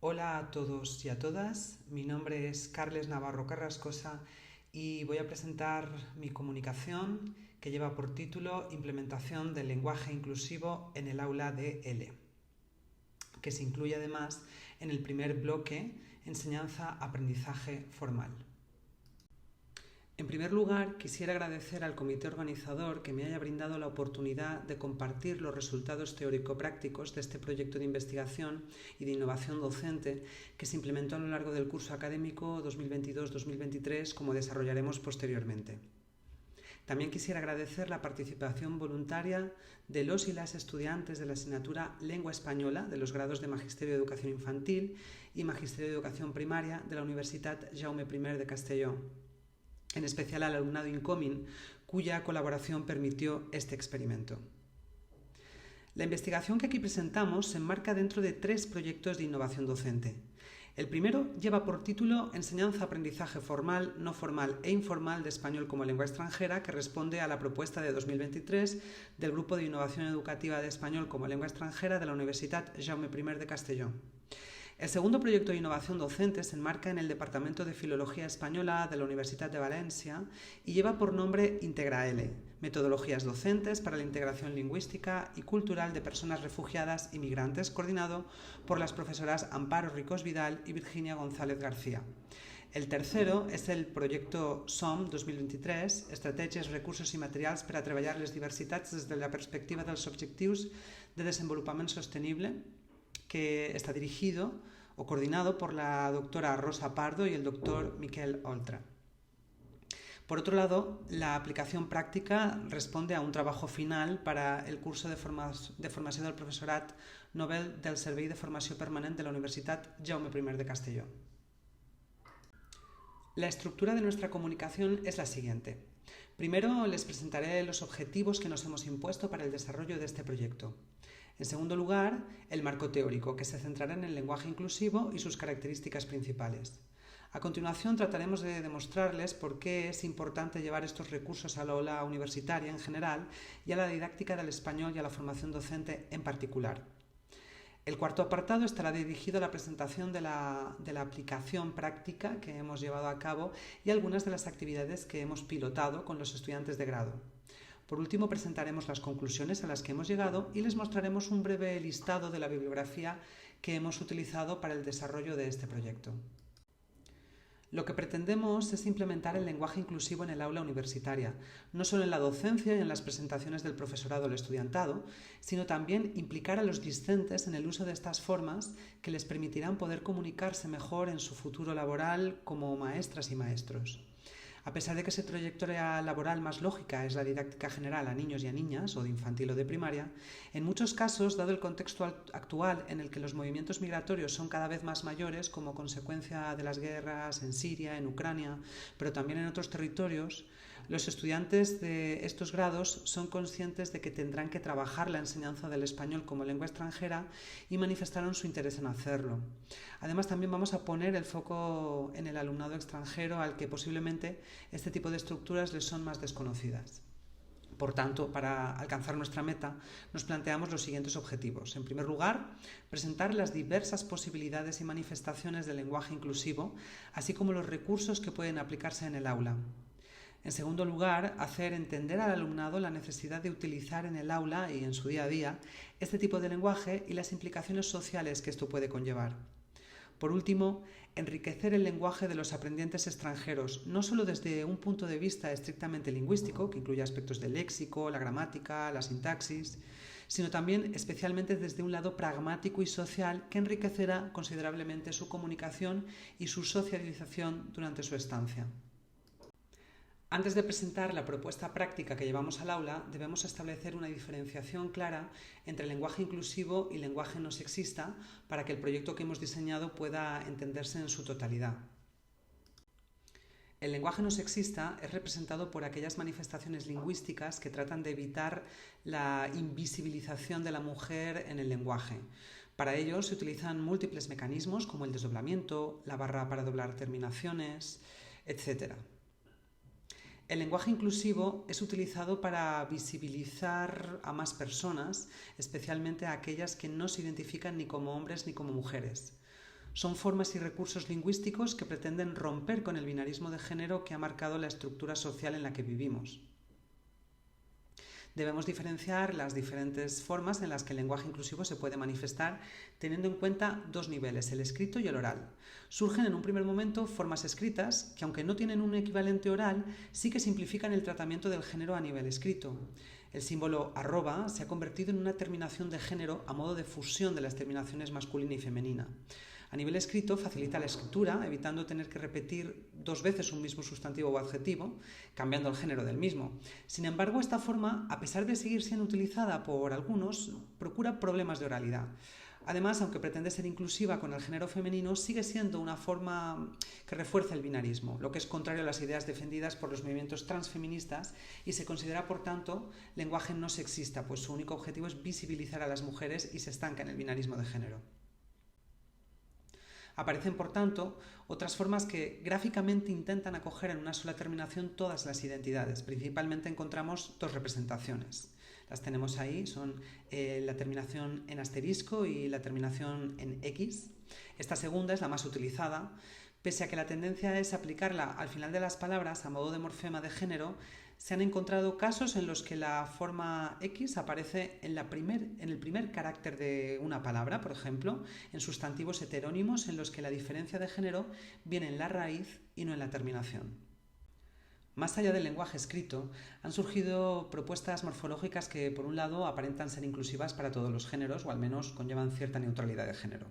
Hola a todos y a todas, mi nombre es Carles Navarro Carrascosa y voy a presentar mi comunicación que lleva por título Implementación del lenguaje inclusivo en el aula de L, que se incluye además en el primer bloque Enseñanza-Aprendizaje Formal. En primer lugar, quisiera agradecer al comité organizador que me haya brindado la oportunidad de compartir los resultados teórico-prácticos de este proyecto de investigación y de innovación docente que se implementó a lo largo del curso académico 2022-2023, como desarrollaremos posteriormente. También quisiera agradecer la participación voluntaria de los y las estudiantes de la asignatura Lengua Española de los grados de Magisterio de Educación Infantil y Magisterio de Educación Primaria de la Universitat Jaume I de Castelló, en especial al alumnado incoming, cuya colaboración permitió este experimento. La investigación que aquí presentamos se enmarca dentro de 3 proyectos de innovación docente. El primero lleva por título Enseñanza-Aprendizaje Formal, No Formal e Informal de Español como Lengua Extranjera, que responde a la propuesta de 2023 del Grupo de Innovación Educativa de Español como Lengua Extranjera de la Universitat Jaume I de Castelló. El segundo proyecto de innovación docente se enmarca en el Departamento de Filología Española de la Universidad de Valencia y lleva por nombre IntegraL, Metodologías docentes para la integración lingüística y cultural de personas refugiadas y migrantes, coordinado por las profesoras Amparo Ricos Vidal y Virginia González García. El tercero és el projecte SOM 2023, Estratègies, Recursos i Materials per a treballar les diversitats des de la perspectiva dels objectius de desenvolupament sostenible, que está dirigido o coordinado por la doctora Rosa Pardo y el doctor Miquel Oltra. Por otro lado, la aplicación práctica responde a un trabajo final para el curso de formació del professorat Nobel del Servei de Formació Permanent de la Universitat Jaume I de Castelló. La estructura de nuestra comunicación es la siguiente. Primero les presentaré los objetivos que nos hemos impuesto para el desarrollo de este proyecto. En segundo lugar, el marco teórico, que se centrará en el lenguaje inclusivo y sus características principales. A continuación trataremos de demostrarles por qué es importante llevar estos recursos a la aula universitaria en general y a la didáctica del español y a la formación docente en particular. El cuarto apartado estará dirigido a la presentación de la aplicación práctica que hemos llevado a cabo y algunas de las actividades que hemos pilotado con los estudiantes de grado. Por último, presentaremos las conclusiones a las que hemos llegado y les mostraremos un breve listado de la bibliografía que hemos utilizado para el desarrollo de este proyecto. Lo que pretendemos es implementar el lenguaje inclusivo en el aula universitaria, no solo en la docencia y en las presentaciones del profesorado o el estudiantado, sino también implicar a los discentes en el uso de estas formas que les permitirán poder comunicarse mejor en su futuro laboral como maestras y maestros. A pesar de que su trayectoria laboral más lógica es la didáctica general a niños y a niñas, o de infantil o de primaria, en muchos casos, dado el contexto actual en el que los movimientos migratorios son cada vez más mayores como consecuencia de las guerras en Siria, en Ucrania, pero también en otros territorios, los estudiantes de estos grados son conscientes de que tendrán que trabajar la enseñanza del español como lengua extranjera y manifestaron su interés en hacerlo. Además, también vamos a poner el foco en el alumnado extranjero al que posiblemente este tipo de estructuras les son más desconocidas. Por tanto, para alcanzar nuestra meta, nos planteamos los siguientes objetivos. En primer lugar, presentar las diversas posibilidades y manifestaciones del lenguaje inclusivo, así como los recursos que pueden aplicarse en el aula. En segundo lugar, hacer entender al alumnado la necesidad de utilizar en el aula y en su día a día este tipo de lenguaje y las implicaciones sociales que esto puede conllevar. Por último, enriquecer el lenguaje de los aprendientes extranjeros, no solo desde un punto de vista estrictamente lingüístico, que incluye aspectos del léxico, la gramática, la sintaxis, sino también especialmente desde un lado pragmático y social que enriquecerá considerablemente su comunicación y su socialización durante su estancia. Antes de presentar la propuesta práctica que llevamos al aula, debemos establecer una diferenciación clara entre lenguaje inclusivo y lenguaje no sexista para que el proyecto que hemos diseñado pueda entenderse en su totalidad. El lenguaje no sexista es representado por aquellas manifestaciones lingüísticas que tratan de evitar la invisibilización de la mujer en el lenguaje. Para ello se utilizan múltiples mecanismos como el desdoblamiento, la barra para doblar terminaciones, etc. El lenguaje inclusivo es utilizado para visibilizar a más personas, especialmente a aquellas que no se identifican ni como hombres ni como mujeres. Son formas y recursos lingüísticos que pretenden romper con el binarismo de género que ha marcado la estructura social en la que vivimos. Debemos diferenciar las diferentes formas en las que el lenguaje inclusivo se puede manifestar, teniendo en cuenta dos niveles, el escrito y el oral. Surgen en un primer momento formas escritas que, aunque no tienen un equivalente oral, sí que simplifican el tratamiento del género a nivel escrito. El símbolo @ se ha convertido en una terminación de género a modo de fusión de las terminaciones masculina y femenina. A nivel escrito facilita la escritura, evitando tener que repetir 2 veces un mismo sustantivo o adjetivo, cambiando el género del mismo. Sin embargo, esta forma, a pesar de seguir siendo utilizada por algunos, procura problemas de oralidad. Además, aunque pretende ser inclusiva con el género femenino, sigue siendo una forma que refuerza el binarismo, lo que es contrario a las ideas defendidas por los movimientos transfeministas y se considera, por tanto, lenguaje no sexista, pues su único objetivo es visibilizar a las mujeres y se estanca en el binarismo de género. Aparecen, por tanto, otras formas que gráficamente intentan acoger en una sola terminación todas las identidades. Principalmente encontramos 2 representaciones. Las tenemos ahí, son la terminación en asterisco y la terminación en X. Esta segunda es la más utilizada, pese a que la tendencia es aplicarla al final de las palabras a modo de morfema de género. Se han encontrado casos en los que la forma X aparece en el primer carácter de una palabra, por ejemplo, en sustantivos heterónimos en los que la diferencia de género viene en la raíz y no en la terminación. Más allá del lenguaje escrito, han surgido propuestas morfológicas que, por un lado, aparentan ser inclusivas para todos los géneros o al menos conllevan cierta neutralidad de género.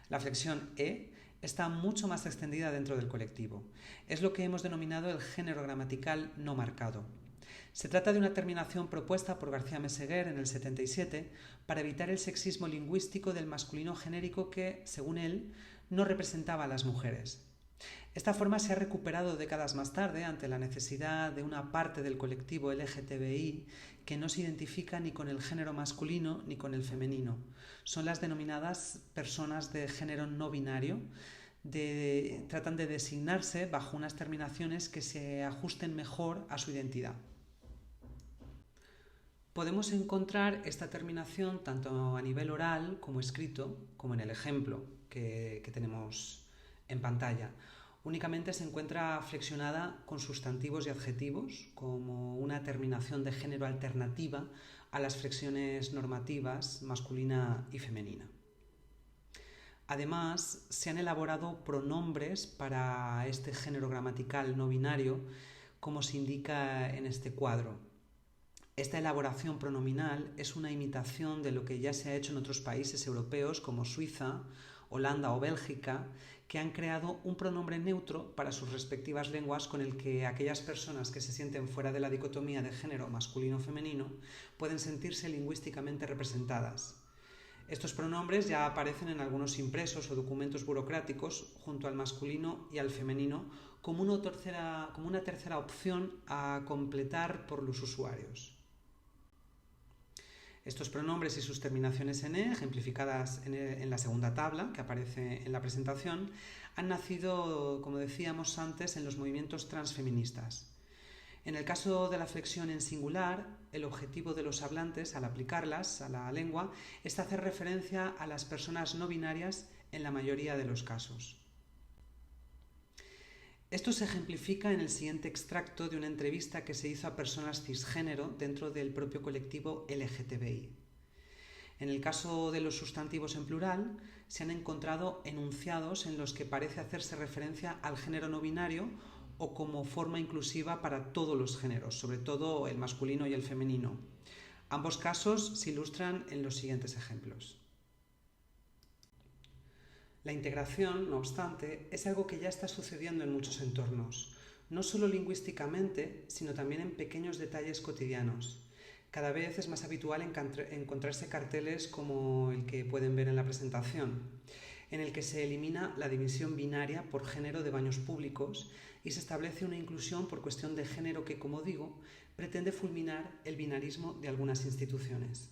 La flexión E está mucho más extendida dentro del colectivo. Es lo que hemos denominado el género gramatical no marcado. Se trata de una terminación propuesta por García Meseguer en el 77 para evitar el sexismo lingüístico del masculino genérico que, según él, no representaba a las mujeres. Esta forma se ha recuperado décadas más tarde ante la necesidad de una parte del colectivo LGTBI que no se identifica ni con el género masculino ni con el femenino. Son las denominadas personas de género no binario. Tratan de designarse bajo unas terminaciones que se ajusten mejor a su identidad. Podemos encontrar esta terminación tanto a nivel oral como escrito, como en el ejemplo que tenemos en pantalla. Únicamente se encuentra flexionada con sustantivos y adjetivos como una terminación de género alternativa a las flexiones normativas masculina y femenina. Además, se han elaborado pronombres para este género gramatical no binario, como se indica en este cuadro. Esta elaboración pronominal es una imitación de lo que ya se ha hecho en otros países europeos como Suiza, Holanda o Bélgica, que han creado un pronombre neutro para sus respectivas lenguas con el que aquellas personas que se sienten fuera de la dicotomía de género masculino-femenino pueden sentirse lingüísticamente representadas. Estos pronombres ya aparecen en algunos impresos o documentos burocráticos junto al masculino y al femenino como una tercera opción a completar por los usuarios. Estos pronombres y sus terminaciones en E, ejemplificadas en la segunda tabla que aparece en la presentación, han nacido, como decíamos antes, en los movimientos transfeministas. En el caso de la flexión en singular, el objetivo de los hablantes, al aplicarlas a la lengua, es hacer referencia a las personas no binarias en la mayoría de los casos. Esto se ejemplifica en el siguiente extracto de una entrevista que se hizo a personas cisgénero dentro del propio colectivo LGTBI. En el caso de los sustantivos en plural, se han encontrado enunciados en los que parece hacerse referencia al género no binario o como forma inclusiva para todos los géneros, sobre todo el masculino y el femenino. Ambos casos se ilustran en los siguientes ejemplos. La integración, no obstante, es algo que ya está sucediendo en muchos entornos, no solo lingüísticamente, sino también en pequeños detalles cotidianos. Cada vez es más habitual encontrarse carteles como el que pueden ver en la presentación, en el que se elimina la división binaria por género de baños públicos y se establece una inclusión por cuestión de género que, como digo, pretende fulminar el binarismo de algunas instituciones.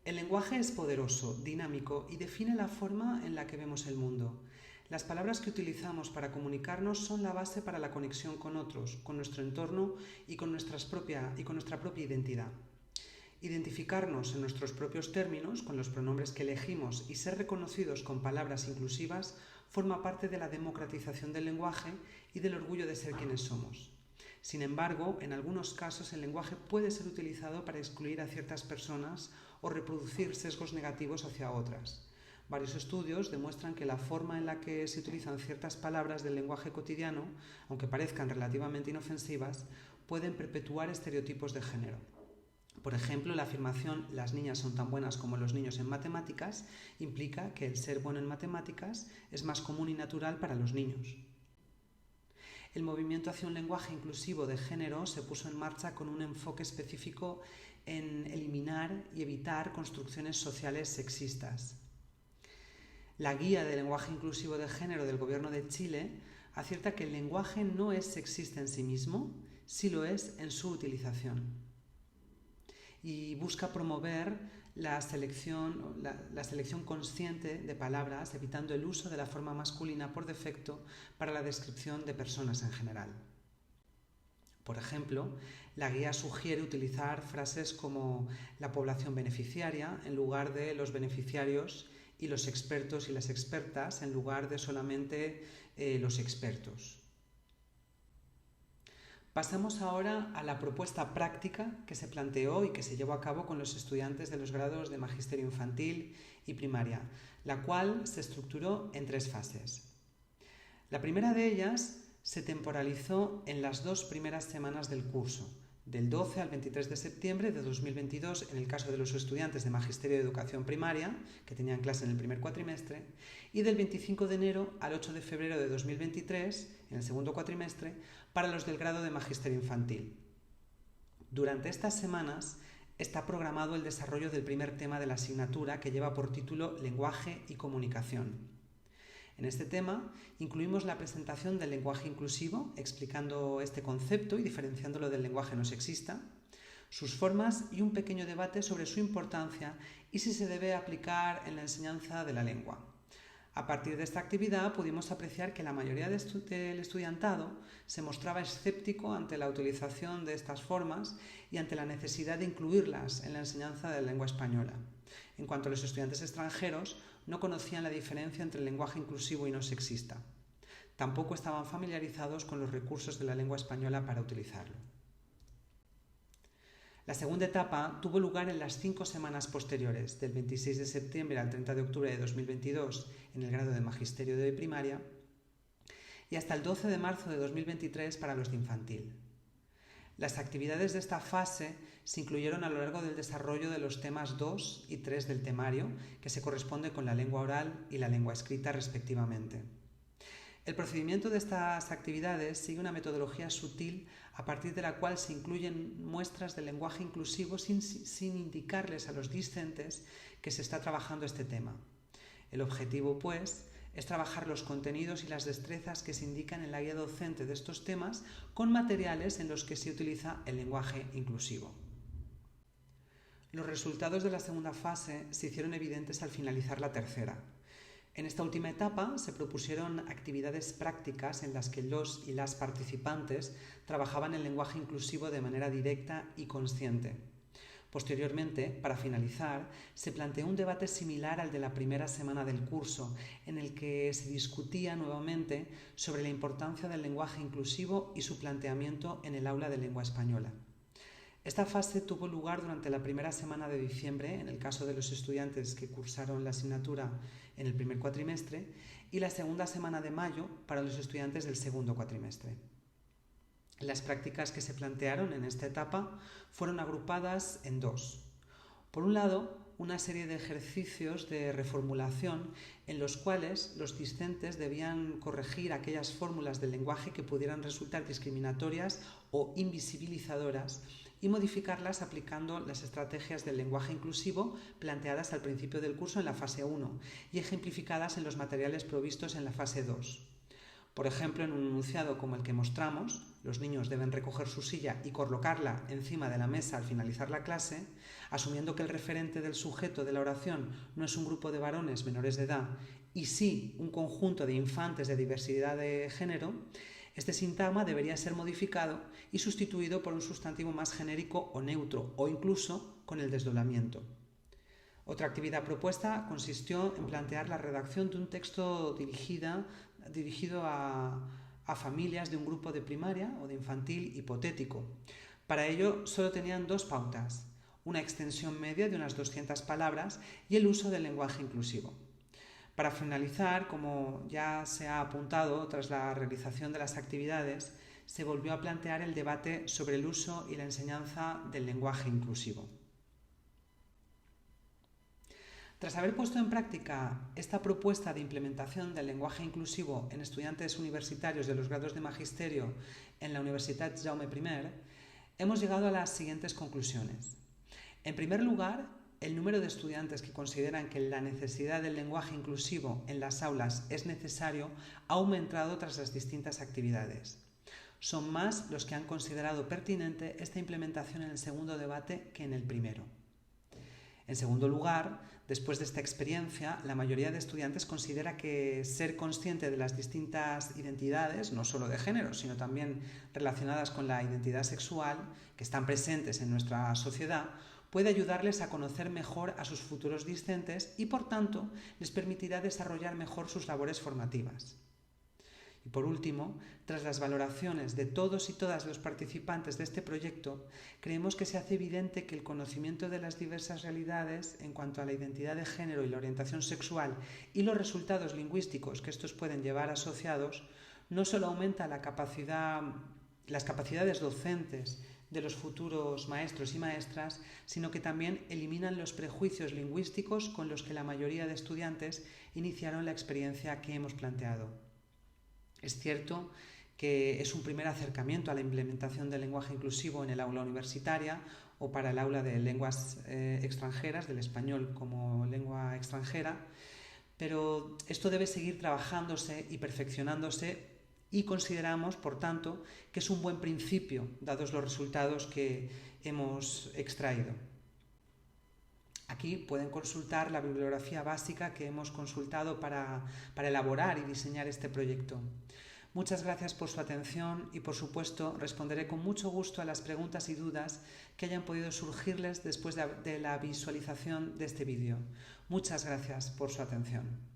El lenguaje es poderoso, dinámico y define la forma en la que vemos el mundo. Las palabras que utilizamos para comunicarnos son la base para la conexión con otros, con nuestro entorno y con nuestra propia identidad. Identificarnos en nuestros propios términos, con los pronombres que elegimos, y ser reconocidos con palabras inclusivas forma parte de la democratización del lenguaje y del orgullo de ser quienes somos. Sin embargo, en algunos casos el lenguaje puede ser utilizado para excluir a ciertas personas o reproducir sesgos negativos hacia otras. Varios estudios demuestran que la forma en la que se utilizan ciertas palabras del lenguaje cotidiano, aunque parezcan relativamente inofensivas, pueden perpetuar estereotipos de género. Por ejemplo, la afirmación «las niñas son tan buenas como los niños en matemáticas» implica que el ser bueno en matemáticas es más común y natural para los niños. El movimiento hacia un lenguaje inclusivo de género se puso en marcha con un enfoque específico en eliminar y evitar construcciones sociales sexistas. La Guía de Lenguaje Inclusivo de Género del Gobierno de Chile acierta que el lenguaje no es sexista en sí mismo, sí lo es en su utilización. Y busca promover la selección consciente de palabras, evitando el uso de la forma masculina por defecto para la descripción de personas en general. Por ejemplo, la guía sugiere utilizar frases como la población beneficiaria en lugar de los beneficiarios y los expertos y las expertas en lugar de solamente los expertos. Pasamos ahora a la propuesta práctica que se planteó y que se llevó a cabo con los estudiantes de los grados de Magisterio Infantil y Primaria, la cual se estructuró en 3 fases. La primera de ellas se temporalizó en las 2 primeras semanas del curso, del 12 al 23 de septiembre de 2022 en el caso de los estudiantes de Magisterio de Educación Primaria, que tenían clase en el primer cuatrimestre, y del 25 de enero al 8 de febrero de 2023, en el segundo cuatrimestre, para los del grado de Magisterio Infantil. Durante estas semanas está programado el desarrollo del primer tema de la asignatura, que lleva por título Lenguaje y Comunicación. En este tema incluimos la presentación del lenguaje inclusivo, explicando este concepto y diferenciándolo del lenguaje no sexista, sus formas y un pequeño debate sobre su importancia y si se debe aplicar en la enseñanza de la lengua. A partir de esta actividad pudimos apreciar que la mayoría del estudiantado se mostraba escéptico ante la utilización de estas formas y ante la necesidad de incluirlas en la enseñanza de la lengua española. En cuanto a los estudiantes extranjeros, no conocían la diferencia entre el lenguaje inclusivo y no sexista. Tampoco estaban familiarizados con los recursos de la lengua española para utilizarlo. La segunda etapa tuvo lugar en las 5 semanas posteriores, del 26 de septiembre al 30 de octubre de 2022 en el grado de Magisterio de Primaria y hasta el 12 de marzo de 2023 para los de Infantil. Las actividades de esta fase se incluyeron a lo largo del desarrollo de los temas 2 y 3 del temario, que se corresponde con la lengua oral y la lengua escrita respectivamente. El procedimiento de estas actividades sigue una metodología sutil a partir de la cual se incluyen muestras del lenguaje inclusivo sin indicarles a los discentes que se está trabajando este tema. El objetivo, pues, es trabajar los contenidos y las destrezas que se indican en la guía docente de estos temas con materiales en los que se utiliza el lenguaje inclusivo. Los resultados de la segunda fase se hicieron evidentes al finalizar la tercera. En esta última etapa se propusieron actividades prácticas en las que los y las participantes trabajaban el lenguaje inclusivo de manera directa y consciente. Posteriormente, para finalizar, se planteó un debate similar al de la primera semana del curso, en el que se discutía nuevamente sobre la importancia del lenguaje inclusivo y su planteamiento en el aula de lengua española. Esta fase tuvo lugar durante la primera semana de diciembre, en el caso de los estudiantes que cursaron la asignatura en el primer cuatrimestre, y la segunda semana de mayo para los estudiantes del segundo cuatrimestre. Las prácticas que se plantearon en esta etapa fueron agrupadas en 2. Por un lado, una serie de ejercicios de reformulación en los cuales los discentes debían corregir aquellas fórmulas del lenguaje que pudieran resultar discriminatorias o invisibilizadoras y modificarlas aplicando las estrategias del lenguaje inclusivo planteadas al principio del curso en la fase 1 y ejemplificadas en los materiales provistos en la fase 2. Por ejemplo, en un enunciado como el que mostramos, los niños deben recoger su silla y colocarla encima de la mesa al finalizar la clase, asumiendo que el referente del sujeto de la oración no es un grupo de varones menores de edad y sí un conjunto de infantes de diversidad de género. Este sintagma debería ser modificado y sustituido por un sustantivo más genérico o neutro, o incluso con el desdoblamiento. Otra actividad propuesta consistió en plantear la redacción de un texto dirigido a familias de un grupo de primaria o de infantil hipotético. Para ello solo tenían dos pautas: una extensión media de unas 200 palabras y el uso del lenguaje inclusivo. Para finalizar, como ya se ha apuntado tras la realización de las actividades, se volvió a plantear el debate sobre el uso y la enseñanza del lenguaje inclusivo. Tras haber puesto en práctica esta propuesta de implementación del lenguaje inclusivo en estudiantes universitarios de los grados de Magisterio en la Universitat Jaume I, hemos llegado a las siguientes conclusiones. En primer lugar, el número de estudiantes que consideran que la necesidad del lenguaje inclusivo en las aulas es necesario ha aumentado tras las distintas actividades. Son más los que han considerado pertinente esta implementación en el segundo debate que en el primero. En segundo lugar, después de esta experiencia, la mayoría de estudiantes considera que ser consciente de las distintas identidades, no solo de género, sino también relacionadas con la identidad sexual, que están presentes en nuestra sociedad, puede ayudarles a conocer mejor a sus futuros discentes y, por tanto, les permitirá desarrollar mejor sus labores formativas. Y por último, tras las valoraciones de todos y todas los participantes de este proyecto, creemos que se hace evidente que el conocimiento de las diversas realidades en cuanto a la identidad de género y la orientación sexual y los resultados lingüísticos que estos pueden llevar asociados no solo aumenta las capacidades docentes de los futuros maestros y maestras, sino que también eliminan los prejuicios lingüísticos con los que la mayoría de estudiantes iniciaron la experiencia que hemos planteado. Es cierto que es un primer acercamiento a la implementación del lenguaje inclusivo en el aula universitaria o para el aula de lenguas extranjeras, del español como lengua extranjera, pero esto debe seguir trabajándose y perfeccionándose y consideramos, por tanto, que es un buen principio, dados los resultados que hemos extraído. Aquí pueden consultar la bibliografía básica que hemos consultado para elaborar y diseñar este proyecto. Muchas gracias por su atención y, por supuesto, responderé con mucho gusto a las preguntas y dudas que hayan podido surgirles después de la visualización de este vídeo. Muchas gracias por su atención.